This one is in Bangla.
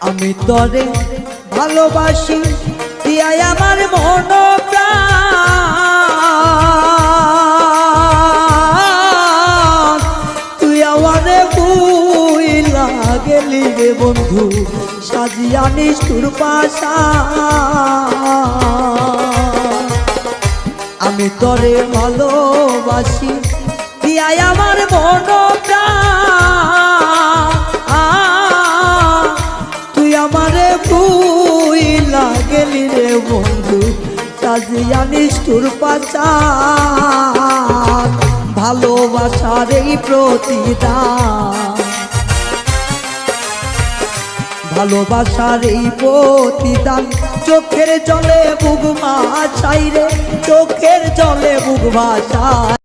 আমি তরে ভালোবাসি দিয়াই আমার মন প্রাণ, তুই আমারে ভুইলা গেলি রে বন্ধু সাজিয়া নিষ্ঠুর পাশা। আমি তরে ভালোবাসি দিয়াই আমার মন প্রাণ, তুই আমারে ভুইলা গেলি রে বন্ধু সাজিয়া নিষ্ঠুর পাশা। ভালোবাসার এই প্রতিদান, ভালোবাসার এই প্রতিদান, চোখের জলে বুক ভাসাই রে, চোখের জলে বুক ভাসাই।